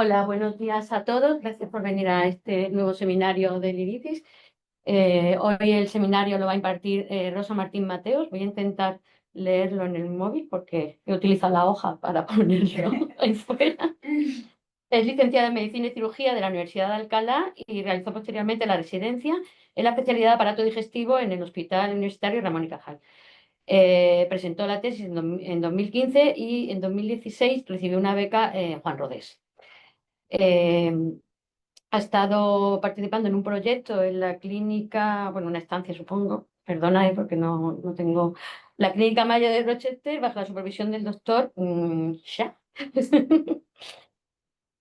Hola, buenos días a todos. Gracias por venir a este nuevo seminario de Liritis. Hoy el seminario lo va a impartir Rosa Martín Mateos. Voy a intentar leerlo en el móvil porque he utilizado la hoja para ponerlo ahí fuera. Es licenciada en Medicina y Cirugía de la Universidad de Alcalá y realizó posteriormente la residencia en la especialidad de aparato digestivo en el Hospital Universitario Ramón y Cajal. Presentó la tesis en 2015 y en 2016 recibió una beca Juan Rodés. Eh, Ha estado participando en un proyecto en la clínica, bueno, una estancia supongo, perdona, porque no tengo, la clínica Mayo de Rochester, bajo la supervisión del doctor Shah.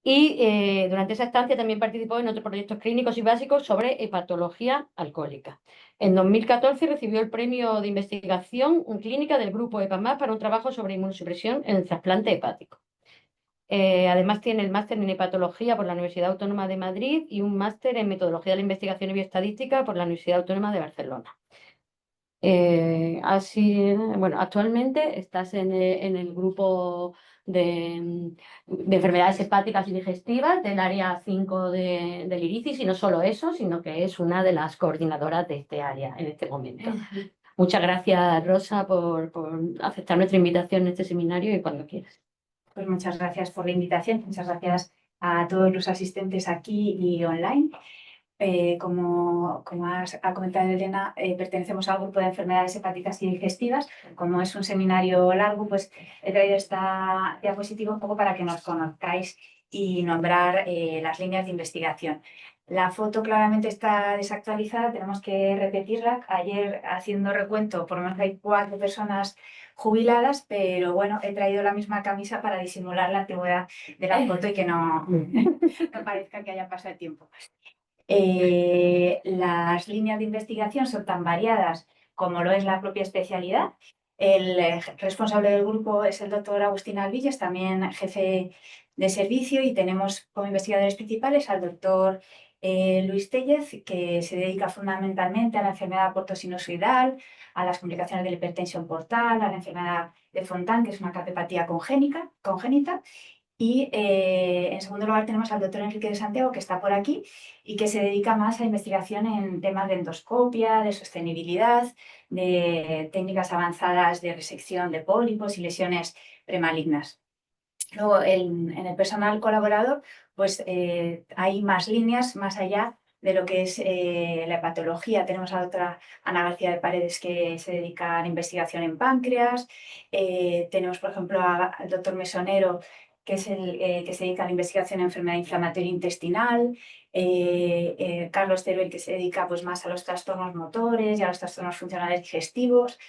Y durante esa estancia también participó en otros proyectos clínicos y básicos sobre hepatología alcohólica. En 2014 recibió el premio de investigación clínica del grupo EPAMAS para un trabajo sobre inmunosupresión en el trasplante hepático. Además tiene el máster en hepatología por la Universidad Autónoma de Madrid y un máster en metodología de la investigación y bioestadística por la Universidad Autónoma de Barcelona. Bueno, actualmente estás en el grupo de enfermedades hepáticas y digestivas del área 5 del IRICIS y no solo eso, sino que es una de las coordinadoras de este área en este momento. Muchas gracias, Rosa, por aceptar nuestra invitación en este seminario y cuando quieras. Pues muchas gracias por la invitación, muchas gracias a todos los asistentes aquí y online. Como ha comentado Elena, pertenecemos al grupo de enfermedades hepáticas y digestivas. Como es un seminario largo, pues he traído esta diapositiva un poco para que nos conozcáis y nombrar las líneas de investigación. La foto claramente está desactualizada, tenemos que repetirla. Ayer, haciendo recuento, por lo menos hay 4 personas jubiladas, pero bueno, he traído la misma camisa para disimular la antigüedad de la foto y que no parezca que haya pasado el tiempo. Las líneas de investigación son tan variadas como lo es la propia especialidad. El responsable del grupo es el doctor Agustín Alvilles, también jefe de servicio, y tenemos como investigadores principales al doctor Luis Tellez, que se dedica fundamentalmente a la enfermedad portosinusoidal, a las complicaciones de la hipertensión portal, a la enfermedad de Fontan, que es una cardiopatia congénita. Y en segundo lugar tenemos al doctor Enrique de Santiago, que está por aquí y que se dedica más a investigación en temas de endoscopia, de sostenibilidad, de técnicas avanzadas de resección de pólipos y lesiones premalignas. Luego, en el personal colaborador, pues hay más líneas más allá de lo que es la hepatología. Tenemos a la doctora Ana García de Paredes, que se dedica a la investigación en páncreas. Tenemos, por ejemplo, al doctor Mesonero, que es el que se dedica a la investigación en enfermedad inflamatoria intestinal. Carlos Teruel, que se dedica pues, más a los trastornos motores y a los trastornos funcionales digestivos.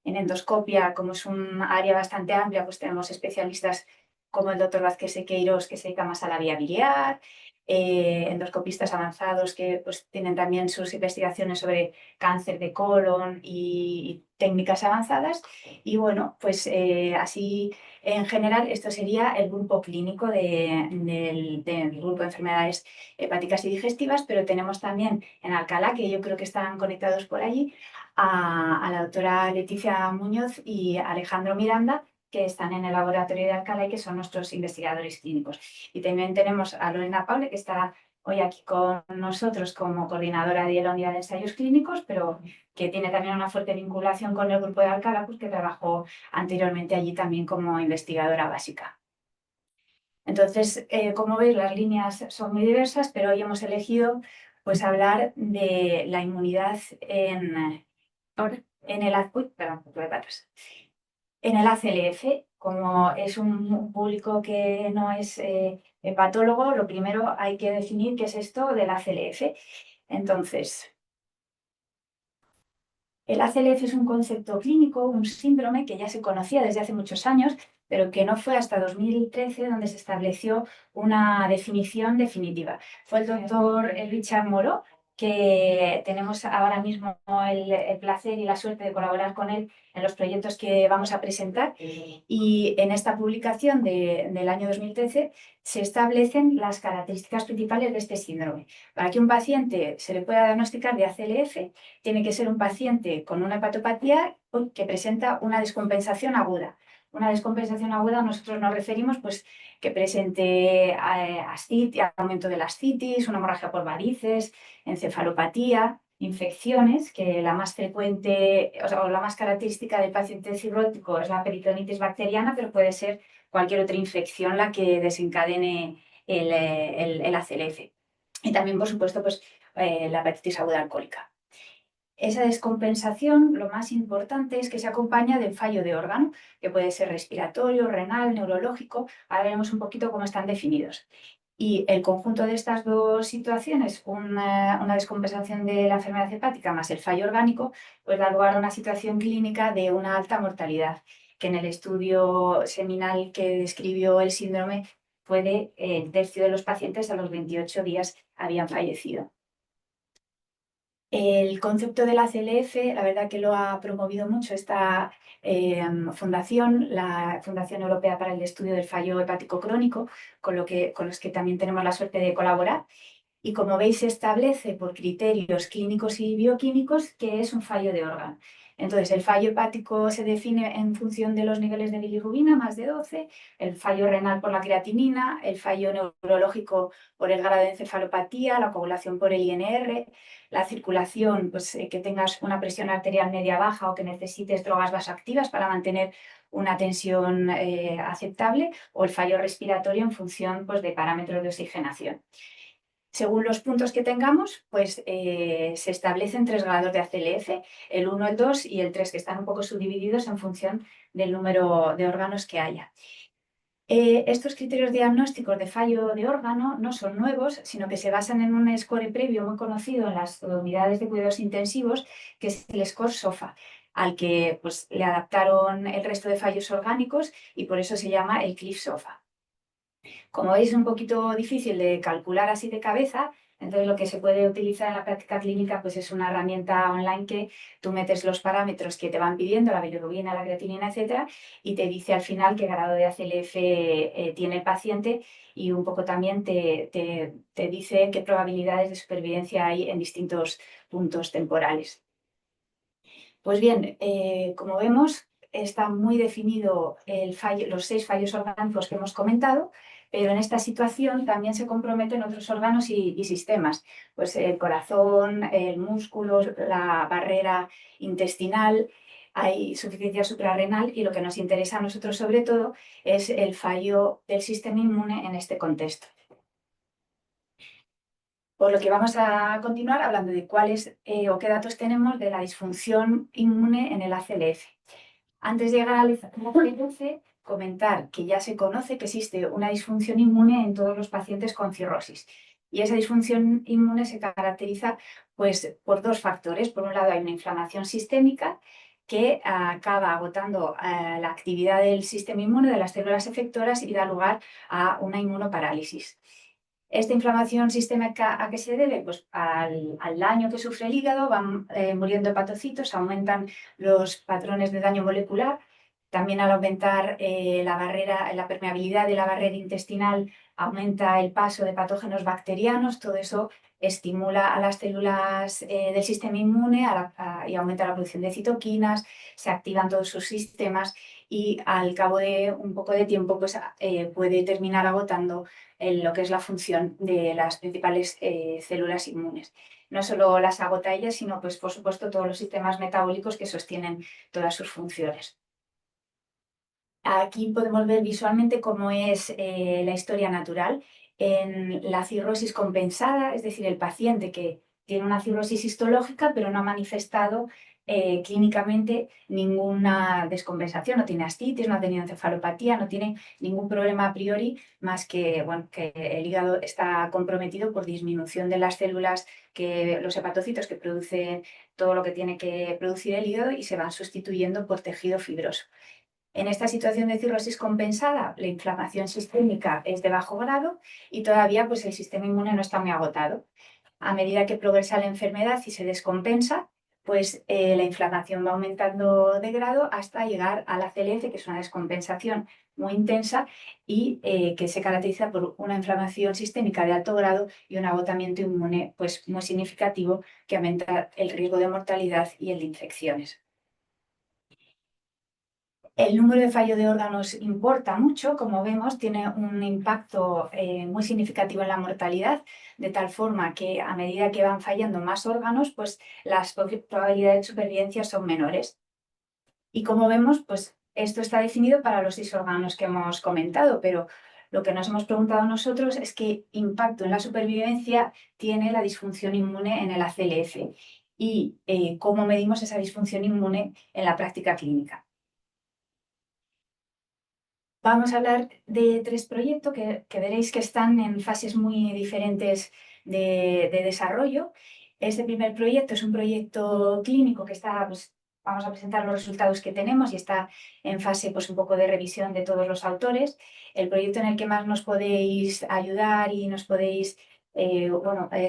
En endoscopia, como es un área bastante amplia, pues tenemos especialistas como el doctor Vázquez Sequeiros, que se dedica más a la vía biliar, endoscopistas avanzados que pues, tienen también sus investigaciones sobre cáncer de colon y técnicas avanzadas. Y bueno, pues así en general esto sería el grupo clínico del grupo de enfermedades hepáticas y digestivas, pero tenemos también en Alcalá, que yo creo que están conectados por allí, a la doctora Leticia Muñoz y Alejandro Miranda, que están en el laboratorio de Alcalá y que son nuestros investigadores clínicos. Y también tenemos a Lorena Paule, que está hoy aquí con nosotros como coordinadora de la unidad de ensayos clínicos, pero que tiene también una fuerte vinculación con el grupo de Alcalá, pues que trabajó anteriormente allí también como investigadora básica. Entonces, como veis, las líneas son muy diversas, pero hoy hemos elegido pues hablar de la inmunidad en el, uy, perdón, en el ACLF. Como es un público que no es hepatólogo, lo primero hay que definir qué es esto del ACLF. Entonces, el ACLF es un concepto clínico, un síndrome que ya se conocía desde hace muchos años, pero que no fue hasta 2013 donde se estableció una definición definitiva. Fue el doctor Richard Moreau, que tenemos ahora mismo el placer y la suerte de colaborar con él en los proyectos que vamos a presentar. Y en esta publicación del año 2013 se establecen las características principales de este síndrome. Para que un paciente se le pueda diagnosticar de ACLF, tiene que ser un paciente con una hepatopatía que presenta una descompensación aguda. Una descompensación aguda nosotros nos referimos pues, que presente ascitis, aumento de la ascitis, una hemorragia por varices, encefalopatía, infecciones, que la más frecuente o la más característica del paciente cirrótico es la peritonitis bacteriana, pero puede ser cualquier otra infección la que desencadene el ACLF. Y también, por supuesto, pues, la hepatitis aguda alcohólica. Esa descompensación, lo más importante es que se acompaña del fallo de órgano, que puede ser respiratorio, renal, neurológico. Ahora veremos un poquito cómo están definidos. Y el conjunto de estas dos situaciones, una descompensación de la enfermedad hepática más el fallo orgánico, pues da lugar a una situación clínica de una alta mortalidad, que en el estudio seminal que describió el síndrome fue de el tercio de los pacientes a los 28 días habían fallecido. El concepto de la CLF, la verdad que lo ha promovido mucho esta fundación, la Fundación Europea para el Estudio del Fallo Hepático Crónico, con los que también tenemos la suerte de colaborar. Y como veis, se establece por criterios clínicos y bioquímicos qué es un fallo de órgano. Entonces, el fallo hepático se define en función de los niveles de bilirrubina, más de 12, el fallo renal por la creatinina, el fallo neurológico por el grado de encefalopatía, la coagulación por el INR, la circulación, pues que tengas una presión arterial media baja o que necesites drogas vasoactivas para mantener una tensión aceptable, o el fallo respiratorio en función pues, de parámetros de oxigenación. Según los puntos que tengamos, pues se establecen 3 grados de ACLF, el 1, el 2 y el 3, que están un poco subdivididos en función del número de órganos que haya. Estos criterios diagnósticos de fallo de órgano no son nuevos, sino que se basan en un score previo muy conocido en las unidades de cuidados intensivos, que es el score SOFA, al que pues, le adaptaron el resto de fallos orgánicos y por eso se llama el CLIF SOFA. Como veis, es un poquito difícil de calcular así de cabeza, entonces lo que se puede utilizar en la práctica clínica pues es una herramienta online que tú metes los parámetros que te van pidiendo, la bilirrubina, la creatinina, etcétera, y te dice al final qué grado de ACLF tiene el paciente y un poco también te dice qué probabilidades de supervivencia hay en distintos puntos temporales. Pues bien, como vemos, está muy definido los 6 fallos orgánicos que hemos comentado, pero en esta situación también se comprometen otros órganos y sistemas, pues el corazón, el músculo, la barrera intestinal, hay suficiencia suprarrenal y lo que nos interesa a nosotros sobre todo es el fallo del sistema inmune en este contexto. Por lo que vamos a continuar hablando de cuáles o qué datos tenemos de la disfunción inmune en el ACLF. Antes de llegar al ACLF, comentar que ya se conoce que existe una disfunción inmune en todos los pacientes con cirrosis. Y esa disfunción inmune se caracteriza pues, por 2 factores. Por un lado, hay una inflamación sistémica que acaba agotando la actividad del sistema inmune, de las células efectoras, y da lugar a una inmunoparálisis. Esta inflamación sistémica, ¿a qué se debe? Pues al daño que sufre el hígado, van muriendo hepatocitos, aumentan los patrones de daño molecular. También al aumentar la permeabilidad de la barrera intestinal, aumenta el paso de patógenos bacterianos. Todo eso estimula a las células del sistema inmune y aumenta la producción de citoquinas, se activan todos sus sistemas y al cabo de un poco de tiempo pues, puede terminar agotando lo que es la función de las principales células inmunes. No solo las agota ellas, sino pues, por supuesto todos los sistemas metabólicos que sostienen todas sus funciones. Aquí podemos ver visualmente cómo es la historia natural en la cirrosis compensada, es decir, el paciente que tiene una cirrosis histológica pero no ha manifestado clínicamente ninguna descompensación, no tiene ascitis, no ha tenido encefalopatía, no tiene ningún problema a priori, más que, bueno, que el hígado está comprometido por disminución de las células, los hepatocitos que producen todo lo que tiene que producir el hígado y se van sustituyendo por tejido fibroso. En esta situación de cirrosis compensada, la inflamación sistémica es de bajo grado y todavía pues, el sistema inmune no está muy agotado. A medida que progresa la enfermedad y se descompensa, pues la inflamación va aumentando de grado hasta llegar a la CLF, que es una descompensación muy intensa y que se caracteriza por una inflamación sistémica de alto grado y un agotamiento inmune pues, muy significativo que aumenta el riesgo de mortalidad y el de infecciones. El número de fallo de órganos importa mucho, como vemos, tiene un impacto muy significativo en la mortalidad, de tal forma que a medida que van fallando más órganos, pues las probabilidades de supervivencia son menores. Y como vemos, pues esto está definido para los 6 órganos que hemos comentado, pero lo que nos hemos preguntado nosotros es qué impacto en la supervivencia tiene la disfunción inmune en el ACLF y cómo medimos esa disfunción inmune en la práctica clínica. Vamos a hablar de 3 proyectos que veréis que están en fases muy diferentes de desarrollo. Este primer proyecto es un proyecto clínico que está, pues, vamos a presentar los resultados que tenemos y está en fase, pues, un poco de revisión de todos los autores. El proyecto en el que más nos podéis ayudar y nos podéis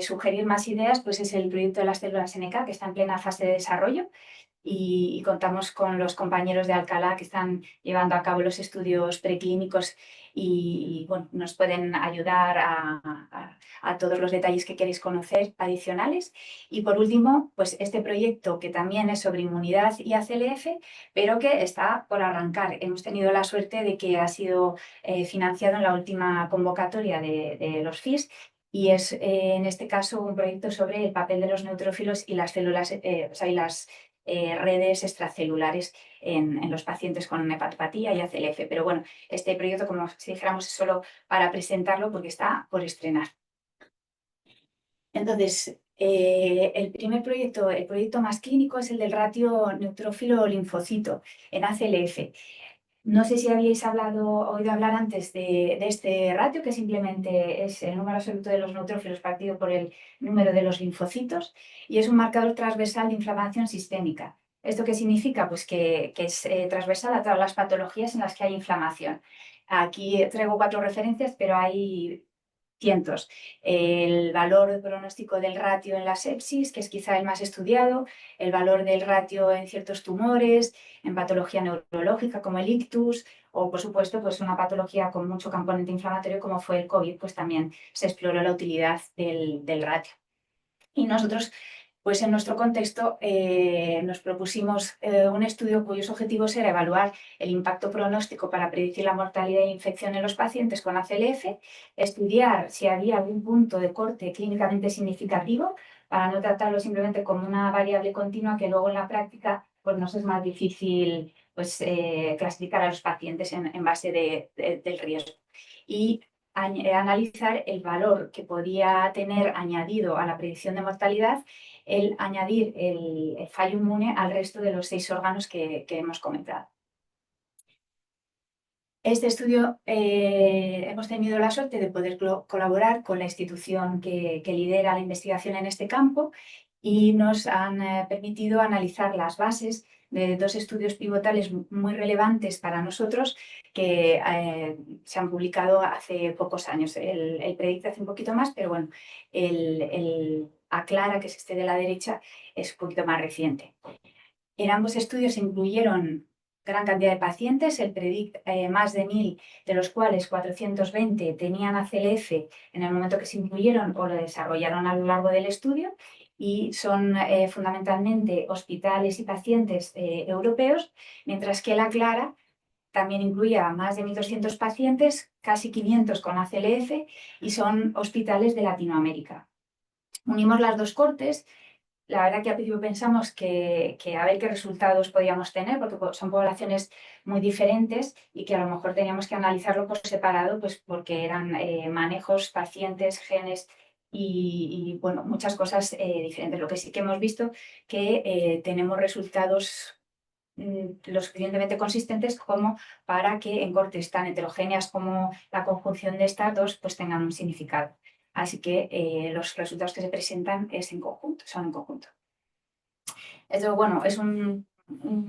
sugerir más ideas, pues es el proyecto de las células NK, que está en plena fase de desarrollo. Y contamos con los compañeros de Alcalá que están llevando a cabo los estudios preclínicos y bueno, nos pueden ayudar a todos los detalles que queréis conocer adicionales. Y por último, pues este proyecto que también es sobre inmunidad y ACLF, pero que está por arrancar. Hemos tenido la suerte de que ha sido financiado en la última convocatoria de los FIS y es en este caso un proyecto sobre el papel de los neutrófilos y las células, y las redes extracelulares en los pacientes con hepatopatía y ACLF. Pero bueno, este proyecto, como si dijéramos, es solo para presentarlo porque está por estrenar. Entonces, el primer proyecto, el proyecto más clínico, es el del ratio neutrófilo-linfocito en ACLF. No sé si habíais oído hablar antes de este ratio, que simplemente es el número absoluto de los neutrófilos partido por el número de los linfocitos, y es un marcador transversal de inflamación sistémica. ¿Esto qué significa? Pues que es transversal a todas las patologías en las que hay inflamación. Aquí traigo 4 referencias, pero hay cientos. El valor de pronóstico del ratio en la sepsis, que es quizá el más estudiado, el valor del ratio en ciertos tumores, en patología neurológica como el ictus, o por supuesto pues una patología con mucho componente inflamatorio como fue el COVID, pues también se exploró la utilidad del ratio. Y nosotros, pues en nuestro contexto, nos propusimos un estudio cuyos objetivos era evaluar el impacto pronóstico para predecir la mortalidad e infección en los pacientes con ACLF, estudiar si había algún punto de corte clínicamente significativo para no tratarlo simplemente como una variable continua que luego en la práctica pues nos es más difícil pues, clasificar a los pacientes en base del riesgo. Y analizar el valor que podía tener añadido a la predicción de mortalidad el añadir el fallo inmune al resto de los 6 órganos que hemos comentado. Este estudio hemos tenido la suerte de poder colaborar con la institución que lidera la investigación en este campo y nos han permitido analizar las bases de 2 estudios pivotales muy relevantes para nosotros que se han publicado hace pocos años. El PREDICT hace un poquito más, pero bueno, el ACLARA, que es este de la derecha, es un poquito más reciente. En ambos estudios se incluyeron gran cantidad de pacientes, el PREDICT más de 1000, de los cuales 420 tenían ACLF en el momento que se incluyeron o lo desarrollaron a lo largo del estudio, y son fundamentalmente hospitales y pacientes europeos, mientras que el ACLARA también incluía más de 1200 pacientes, casi 500 con ACLF, y son hospitales de Latinoamérica. Unimos las 2 cortes. La verdad que al principio pensamos que a ver qué resultados podíamos tener, porque son poblaciones muy diferentes y que a lo mejor teníamos que analizarlo por separado, pues porque eran manejos, pacientes, genes bueno, muchas cosas diferentes. Lo que sí que hemos visto que tenemos resultados lo suficientemente consistentes como para que en cortes tan heterogéneas como la conjunción de estas 2 pues tengan un significado. Así que los resultados que se presentan son en conjunto. Esto, bueno, es un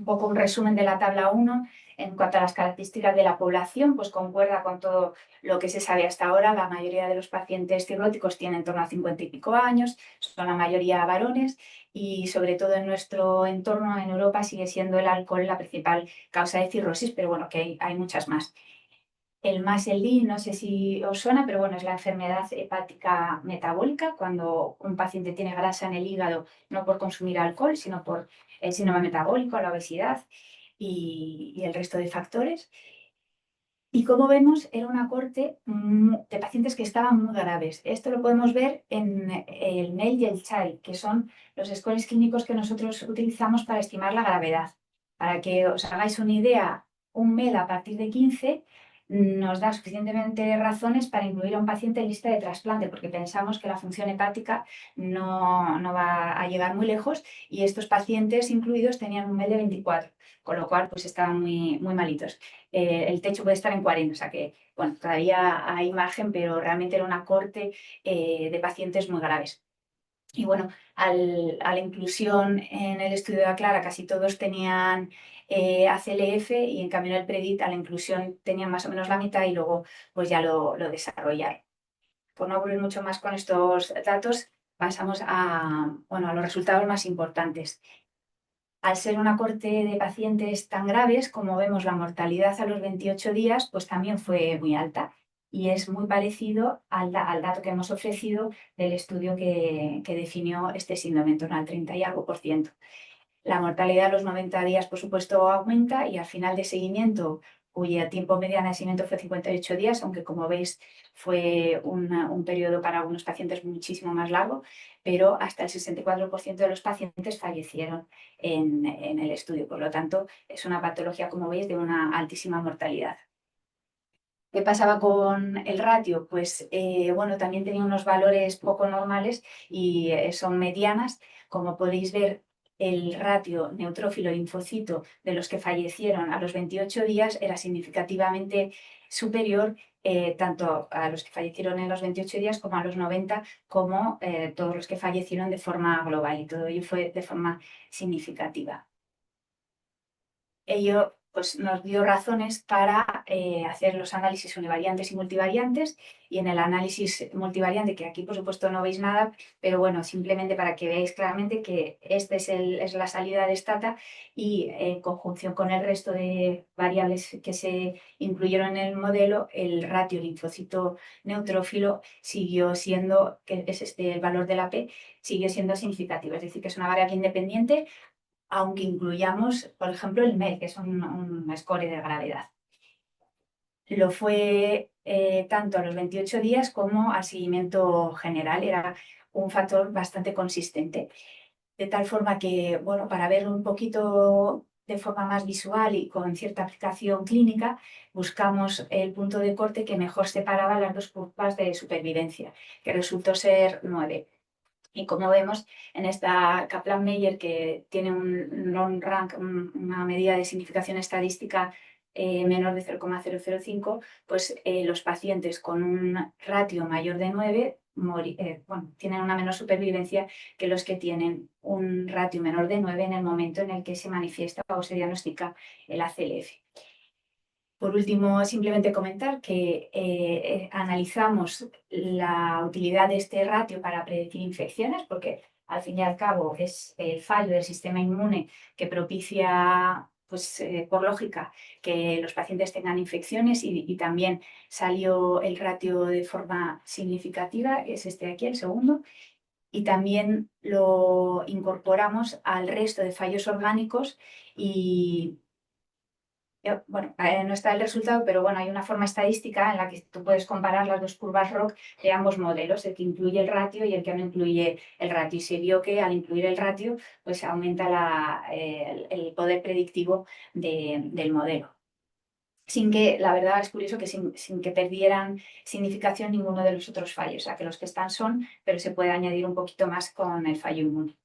poco un resumen de la tabla 1 en cuanto a las características de la población, pues concuerda con todo lo que se sabe hasta ahora. La mayoría de los pacientes cirróticos tienen en torno a 50 y pico años, son la mayoría varones y sobre todo en nuestro entorno en Europa sigue siendo el alcohol la principal causa de cirrosis, pero bueno, que hay muchas más. El MASLD, no sé si os suena, pero bueno, es la enfermedad hepática metabólica, cuando un paciente tiene grasa en el hígado, no por consumir alcohol, sino por el síndrome metabólico, la obesidad. y el resto de factores. Y como vemos, era una corte de pacientes que estaban muy graves. Esto lo podemos ver en el NEIL y el CHAI, que son los scores clínicos que nosotros utilizamos para estimar la gravedad. Para que os hagáis una idea, un MEL a partir de 15 nos da suficientemente razones para incluir a un paciente en lista de trasplante, porque pensamos que la función hepática no va a llegar muy lejos y estos pacientes incluidos tenían un MEL de 24, con lo cual pues estaban muy malitos. El techo puede estar en 40, o sea que, bueno, todavía hay margen, pero realmente era una corte de pacientes muy graves. Y bueno, a la inclusión en el estudio de Aclara casi todos tenían ACLF y en cambio en el PREDICT a la inclusión tenían más o menos la mitad y luego pues ya lo desarrollaron. Por no aburrir mucho más con estos datos, pasamos bueno, a los resultados más importantes. Al ser una corte de pacientes tan graves, como vemos, la mortalidad a los 28 días pues también fue muy alta y es muy parecido al dato que hemos ofrecido del estudio que definió este síndrome, en torno al 30 y algo por ciento. La mortalidad a los 90 días, por supuesto, aumenta y al final de seguimiento, cuyo tiempo mediano de seguimiento fue 58 días, aunque como veis fue un periodo para algunos pacientes muchísimo más largo, pero hasta el 64% de los pacientes fallecieron en el estudio. Por lo tanto, es una patología, como veis, de una altísima mortalidad. ¿Qué pasaba con el ratio? Pues bueno, también tenía unos valores poco normales y son medianas. Como podéis ver, el ratio neutrófilo-linfocito de los que fallecieron a los 28 días era significativamente superior tanto a los que fallecieron en los 28 días como a los 90, como todos los que fallecieron de forma global, y todo ello fue de forma significativa. Ello pues, nos dio razones para hacer los análisis univariantes y multivariantes, y en el análisis multivariante, que aquí por supuesto no veis nada, pero bueno, simplemente para que veáis claramente que esta es la salida de Stata y en conjunción con el resto de variables que se incluyeron en el modelo, el ratio linfocito neutrófilo siguió siendo, que es el valor de la P, siguió siendo significativo, es decir, que es una variable independiente aunque incluyamos, por ejemplo, el MEL, que es un score de gravedad. Lo fue tanto a los 28 días como al seguimiento general, era un factor bastante consistente. De tal forma que, bueno, para verlo un poquito de forma más visual y con cierta aplicación clínica, buscamos el punto de corte que mejor separaba las dos curvas de supervivencia, que resultó ser 9. Y como vemos en esta Kaplan-Meier, que tiene un long rank, una medida de significación estadística menor de 0,005, pues los pacientes con un ratio mayor de 9 bueno, tienen una menor supervivencia que los que tienen un ratio menor de 9 en el momento en el que se manifiesta o se diagnostica el ACLF. Por último, simplemente comentar que analizamos la utilidad de este ratio para predecir infecciones, porque al fin y al cabo es el fallo del sistema inmune que propicia, pues, por lógica, que los pacientes tengan infecciones, y también salió el ratio de forma significativa, que es este de aquí, el segundo, y también lo incorporamos al resto de fallos orgánicos y bueno, no está el resultado, pero bueno, hay una forma estadística en la que tú puedes comparar las dos curvas ROC de ambos modelos, el que incluye el ratio y el que no incluye el ratio. Y se vio que al incluir el ratio, pues aumenta el poder predictivo del modelo. Sin que, la verdad es curioso que sin que perdieran significación ninguno de los otros fallos, o sea que los que están son, pero se puede añadir un poquito más con el fallo inmune.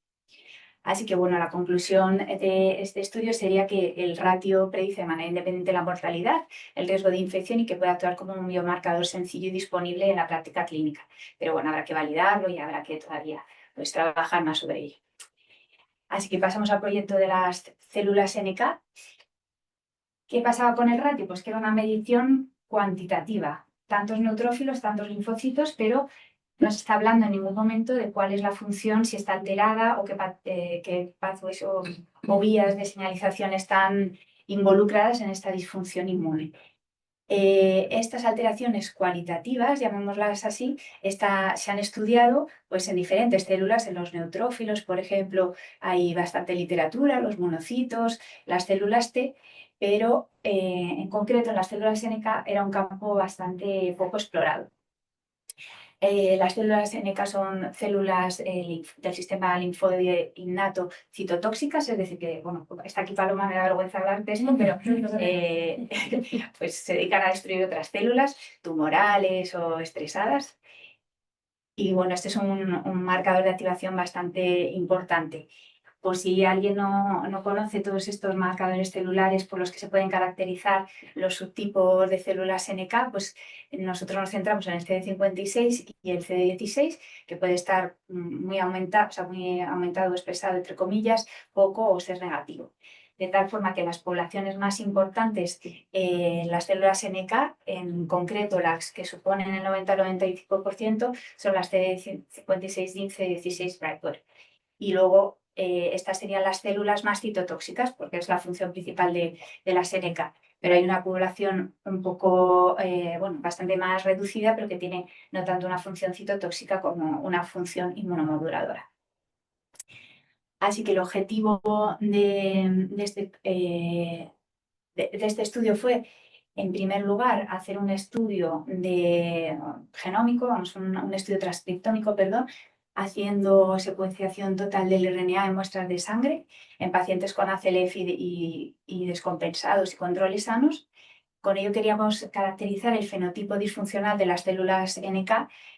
Así que bueno, la conclusión de este estudio sería que el ratio predice de manera independiente la mortalidad, el riesgo de infección, y que puede actuar como un biomarcador sencillo y disponible en la práctica clínica. Pero bueno, habrá que validarlo y habrá que todavía pues, trabajar más sobre ello. Así que pasamos al proyecto de las células NK. ¿Qué pasaba con el ratio? Pues que era una medición cuantitativa, tantos neutrófilos, tantos linfocitos, pero no se está hablando en ningún momento de cuál es la función, si está alterada o qué pathways o vías de señalización están involucradas en esta disfunción inmune. Estas alteraciones cualitativas, llamémoslas así, se han estudiado pues, en diferentes células, en los neutrófilos, por ejemplo, hay bastante literatura, los monocitos, las células T, pero en concreto en las células NK era un campo bastante poco explorado. Las células NK son células del sistema linfóide innato citotóxicas, es decir, que, bueno, está aquí Paloma, me da vergüenza hablar de esto, pero pues se dedican a destruir otras células tumorales o estresadas. Y bueno, este es un marcador de activación bastante importante. Por si alguien no conoce todos estos marcadores celulares por los que se pueden caracterizar los subtipos de células NK, pues nosotros nos centramos en el CD56 y el CD16, que puede estar muy aumentado, o sea, muy aumentado o expresado entre comillas, poco o ser negativo. De tal forma que las poblaciones más importantes, las células NK, en concreto las que suponen el 90-95%, son las CD56, DIN, CD16, Brightbody. Y luego estas serían las células más citotóxicas, porque es la función principal de las NK. Pero hay una población un poco, bueno, bastante más reducida, pero que tiene no tanto una función citotóxica como una función inmunomoduladora. Así que el objetivo de este estudio fue, en primer lugar, hacer un estudio genómico, vamos, un estudio transcriptómico, perdón, haciendo secuenciación total del RNA en muestras de sangre en pacientes con ACLF y descompensados y controles sanos. Con ello queríamos caracterizar el fenotipo disfuncional de las células NK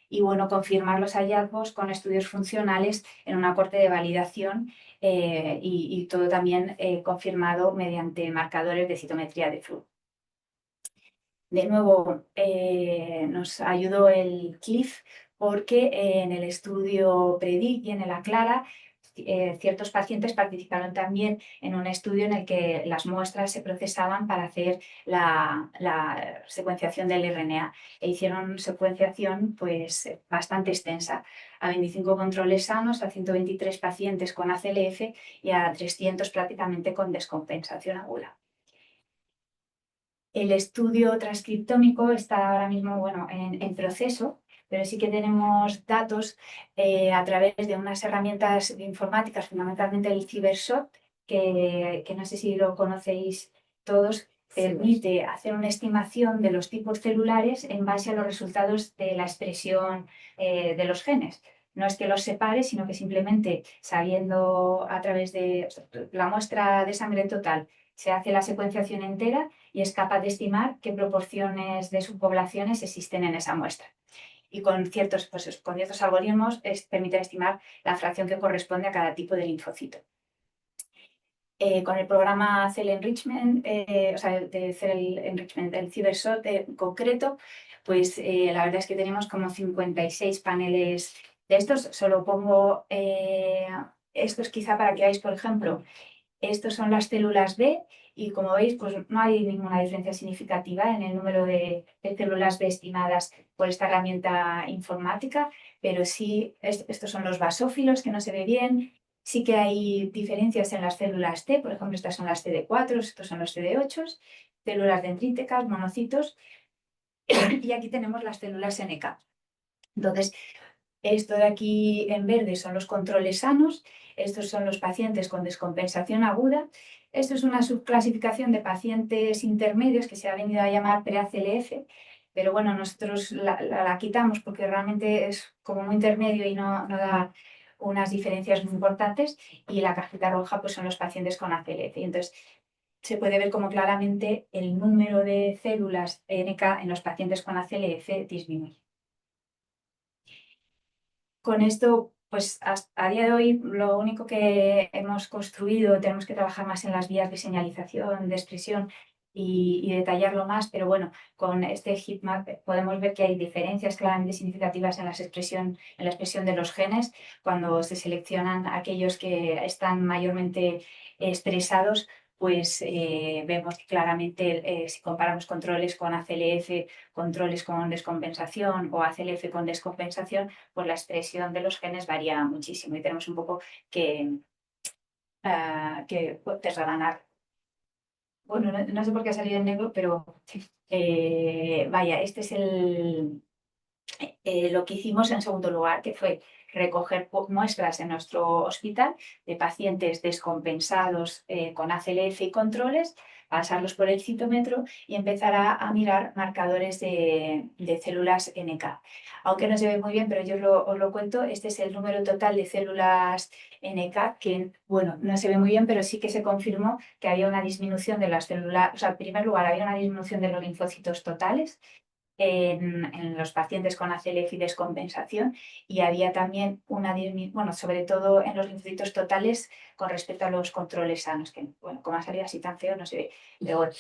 y, bueno, confirmar los hallazgos con estudios funcionales en una corte de validación y todo también confirmado mediante marcadores de citometría de flujo. De nuevo, nos ayudó el CLIF porque en el estudio PREDICT y en el ACLARA ciertos pacientes participaron también en un estudio en el que las muestras se procesaban para hacer la secuenciación del RNA e hicieron secuenciación pues, bastante extensa a 25 controles sanos, a 123 pacientes con ACLF y a 300 prácticamente con descompensación aguda. El estudio transcriptómico está ahora mismo bueno, en proceso, pero sí que tenemos datos a través de unas herramientas informáticas, fundamentalmente el CiberShot, que no sé si lo conocéis todos, permite hacer una estimación de los tipos celulares en base a los resultados de la expresión de los genes. No es que los separe, sino que simplemente sabiendo a través de la muestra de sangre total, se hace la secuenciación entera y es capaz de estimar qué proporciones de subpoblaciones existen en esa muestra. Y con ciertos algoritmos permite estimar la fracción que corresponde a cada tipo de linfocito. Con el programa Cell Enrichment, o sea, de Cell Enrichment, el CiberShot en concreto, pues la verdad es que tenemos como 56 paneles de estos. Solo pongo estos quizá para que veáis, por ejemplo, estos son las células B y como veis pues no hay ninguna diferencia significativa en el número de células B estimadas por esta herramienta informática, pero sí estos son los basófilos que no se ve bien. Sí que hay diferencias en las células T, por ejemplo estas son las CD4, estos son los CD8, células dendríticas, monocitos y aquí tenemos las células NK. Entonces, esto de aquí en verde son los controles sanos, estos son los pacientes con descompensación aguda. Esto es una subclasificación de pacientes intermedios que se ha venido a llamar pre-ACLF, pero bueno, nosotros la quitamos porque realmente es como muy intermedio y no da unas diferencias muy importantes, y la cajita roja pues son los pacientes con ACLF. Y entonces se puede ver como claramente el número de células NK en los pacientes con ACLF disminuye. Con esto, pues a día de hoy, lo único que hemos construido, tenemos que trabajar más en las vías de señalización, de expresión y detallarlo más, pero bueno, con este heatmap podemos ver que hay diferencias claramente significativas en la expresión de los genes cuando se seleccionan aquellos que están mayormente expresados. Pues vemos que claramente si comparamos controles con ACLF, controles con descompensación o ACLF con descompensación, pues la expresión de los genes varía muchísimo y tenemos un poco que desgranar. bueno, no sé por qué ha salido en negro, pero vaya, este es lo que hicimos en segundo lugar, que fue recoger muestras en nuestro hospital de pacientes descompensados con ACLF y controles, pasarlos por el citómetro y empezar a mirar marcadores de células NK. Aunque no se ve muy bien, pero yo os lo cuento, este es el número total de células NK, que bueno, no se ve muy bien, pero sí que se confirmó que había una disminución de las células, o sea, en primer lugar había una disminución de los linfocitos totales en los pacientes con ACLF y descompensación, y había también una disminución, bueno, sobre todo en los linfocitos totales con respecto a los controles sanos, que bueno, como ha salido así tan feo no se ve, pero bueno,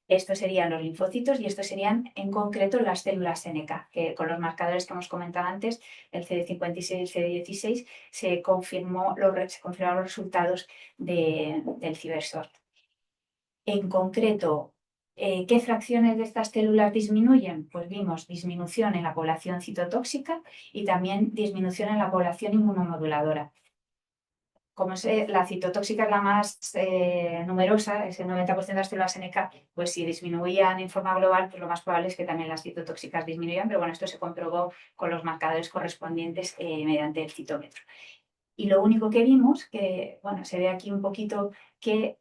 estos serían los linfocitos y estos serían en concreto las células NK, que con los marcadores que hemos comentado antes, el CD56 y el CD16, se confirmaron los resultados del CIBERSORT. En concreto, ¿qué fracciones de estas células disminuyen? Pues vimos disminución en la población citotóxica y también disminución en la población inmunomoduladora. Como la citotóxica es la más numerosa, es el 90% de las células NK, pues si disminuían en forma global, pues lo más probable es que también las citotóxicas disminuyan, pero bueno, esto se comprobó con los marcadores correspondientes mediante el citómetro. Y lo único que vimos, que bueno, se ve aquí un poquito que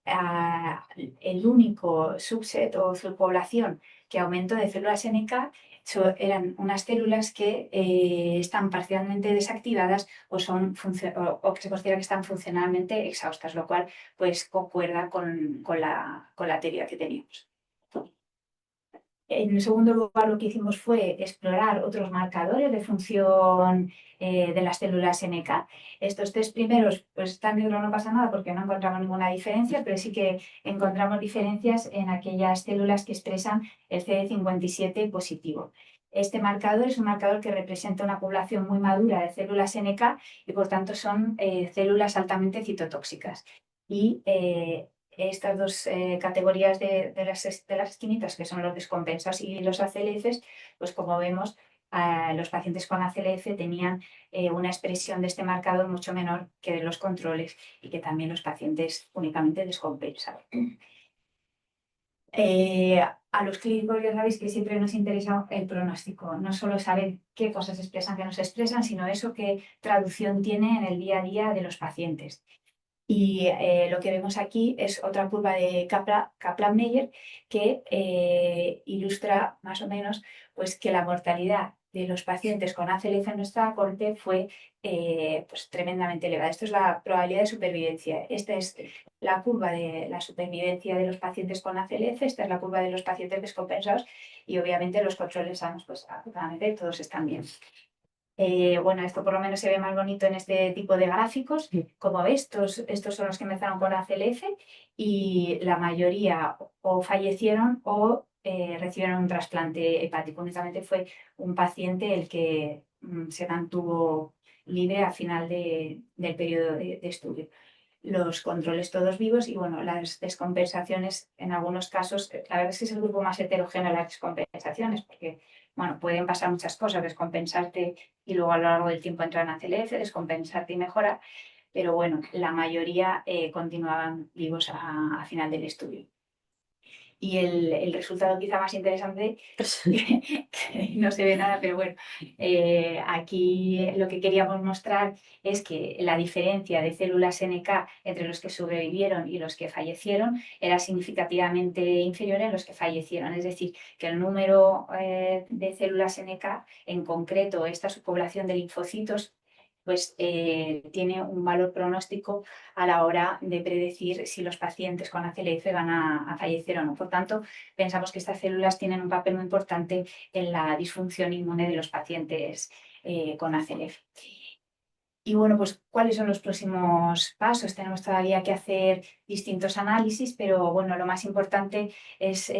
el único subset o subpoblación que aumentó de células NK eran unas células que están parcialmente desactivadas o que se considera que están funcionalmente exhaustas, lo cual pues concuerda con la teoría que teníamos. En segundo lugar, lo que hicimos fue explorar otros marcadores de función de las células NK. Estos tres primeros, pues están negro, no pasa nada porque no encontramos ninguna diferencia, pero sí que encontramos diferencias en aquellas células que expresan el CD57 positivo. Este marcador es un marcador que representa una población muy madura de células NK y por tanto son células altamente citotóxicas. Y estas dos categorías de las esquinitas, que son los descompensados y los ACLFs, pues como vemos, los pacientes con ACLF tenían una expresión de este marcador mucho menor que de los controles y que también los pacientes únicamente descompensados. A los clínicos ya sabéis que siempre nos interesa el pronóstico, no solo saber qué cosas expresan, qué no se expresan, sino eso qué traducción tiene en el día a día de los pacientes. Y lo que vemos aquí es otra curva de Kaplan-Meier que ilustra más o menos pues, que la mortalidad de los pacientes con ACLF en nuestra corte fue pues, tremendamente elevada. Esto es la probabilidad de supervivencia. Esta es la curva de la supervivencia de los pacientes con ACLF, esta es la curva de los pacientes descompensados y obviamente los controles sanos, pues afortunadamente todos están bien. Bueno, esto por lo menos se ve más bonito en este tipo de gráficos. Como ves, estos son los que empezaron con ACLF y la mayoría o fallecieron o recibieron un trasplante hepático. Únicamente fue un paciente el que se mantuvo libre al final del periodo de estudio. Los controles todos vivos y bueno, las descompensaciones en algunos casos, la verdad es que es el grupo más heterogéneo de las descompensaciones porque bueno, pueden pasar muchas cosas, descompensarte y luego a lo largo del tiempo entrar en ACLF, descompensarte y mejorar, pero bueno, la mayoría continuaban vivos a final del estudio. Y el resultado quizá más interesante, que no se ve nada, pero bueno, aquí lo que queríamos mostrar es que la diferencia de células NK entre los que sobrevivieron y los que fallecieron era significativamente inferior en los que fallecieron. Es decir, que el número de células NK, en concreto esta subpoblación de linfocitos, pues tiene un valor pronóstico a la hora de predecir si los pacientes con ACLF van a fallecer o no. Por tanto, pensamos que estas células tienen un papel muy importante en la disfunción inmune de los pacientes con ACLF. Y bueno, pues ¿cuáles son los próximos pasos? Tenemos todavía que hacer distintos análisis, pero bueno, lo más importante es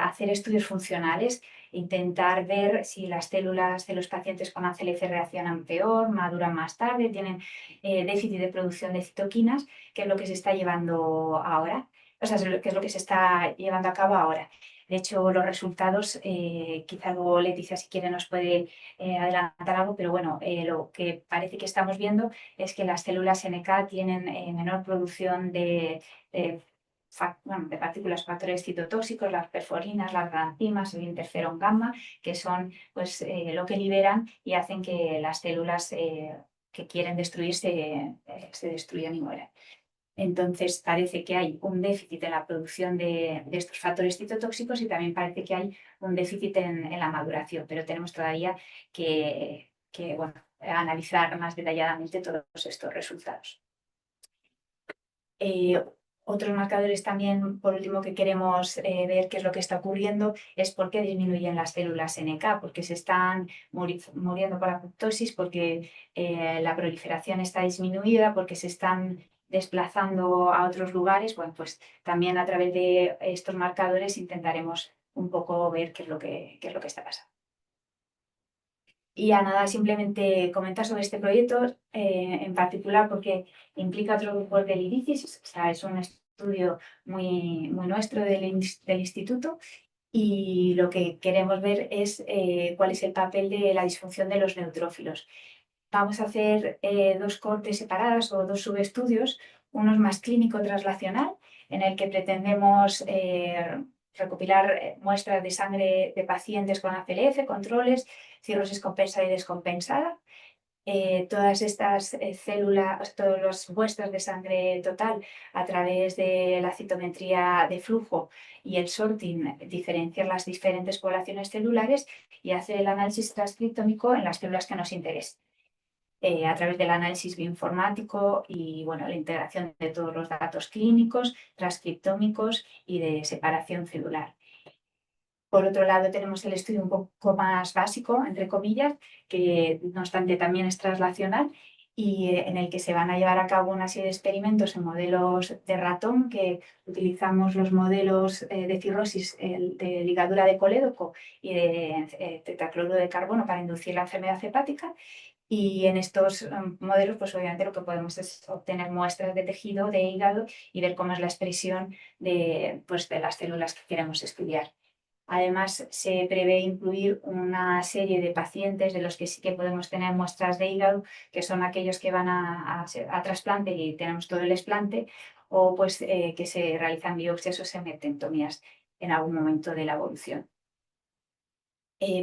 hacer estudios funcionales, intentar ver si las células de los pacientes con ACLF reaccionan peor, maduran más tarde, tienen déficit de producción de citoquinas, que es lo que se está llevando ahora, o sea, que es lo que se está llevando a cabo ahora. De hecho, los resultados, quizá luego Leticia, si quiere, nos puede adelantar algo, pero bueno, lo que parece que estamos viendo es que las células NK tienen menor producción de de partículas factores citotóxicos, las perforinas, las enzimas, el interferón gamma, que son pues, lo que liberan y hacen que las células que quieren destruirse se destruyan y mueran. Entonces parece que hay un déficit en la producción de estos factores citotóxicos y también parece que hay un déficit en la maduración, pero tenemos todavía que bueno, analizar más detalladamente todos estos resultados. Otros marcadores también, por último, que queremos ver qué es lo que está ocurriendo es por qué disminuyen las células NK, porque se están muriendo por apoptosis, porque la proliferación está disminuida, porque se están desplazando a otros lugares. Bueno, pues también a través de estos marcadores intentaremos un poco ver qué es lo que está pasando. Y ya nada, simplemente comentar sobre este proyecto en particular porque implica otro grupo de liricis, o sea, es un estudio muy nuestro del instituto y lo que queremos ver es cuál es el papel de la disfunción de los neutrófilos. Vamos a hacer dos cortes separadas o dos subestudios, uno más clínico translacional, en el que pretendemos recopilar muestras de sangre de pacientes con ACLF, controles, cirrosis compensada y descompensada. Todas estas células, todas las muestras de sangre total a través de la citometría de flujo y el sorting, diferenciar las diferentes poblaciones celulares y hacer el análisis transcriptómico en las células que nos interesen. A través del análisis bioinformático y bueno, la integración de todos los datos clínicos, transcriptómicos y de separación celular. Por otro lado, tenemos el estudio un poco más básico, entre comillas, que no obstante también es translacional y en el que se van a llevar a cabo una serie de experimentos en modelos de ratón, que utilizamos los modelos de cirrosis de ligadura de colédoco y de tetracloruro de carbono para inducir la enfermedad hepática. Y en estos modelos, pues obviamente lo que podemos es obtener muestras de tejido, de hígado y ver cómo es la expresión pues, de las células que queremos estudiar. Además, se prevé incluir una serie de pacientes de los que sí que podemos tener muestras de hígado, que son aquellos que van a trasplante y tenemos todo el explante, o pues que se realizan biopsias o semenectomías en algún momento de la evolución.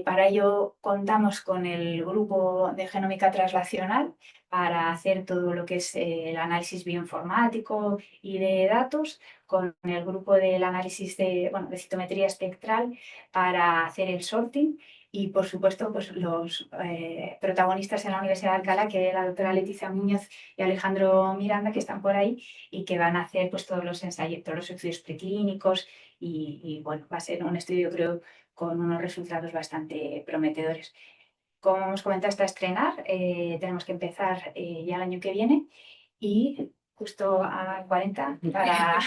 Para ello contamos con el grupo de genómica translacional para hacer todo lo que es el análisis bioinformático y de datos, con el grupo del análisis de citometría espectral para hacer el sorting y, por supuesto, pues, los protagonistas en la Universidad de Alcalá, que es la doctora Leticia Muñoz y Alejandro Miranda, que están por ahí y que van a hacer pues, todos los ensayos, todos los estudios preclínicos y bueno, va a ser un estudio, creo, con unos resultados bastante prometedores. Como hemos comentado, está a estrenar, tenemos que empezar ya el año que viene y justo a 40 para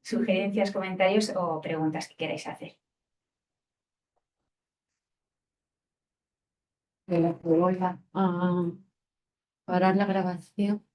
sugerencias, comentarios o preguntas que queráis hacer. Voy a parar la grabación.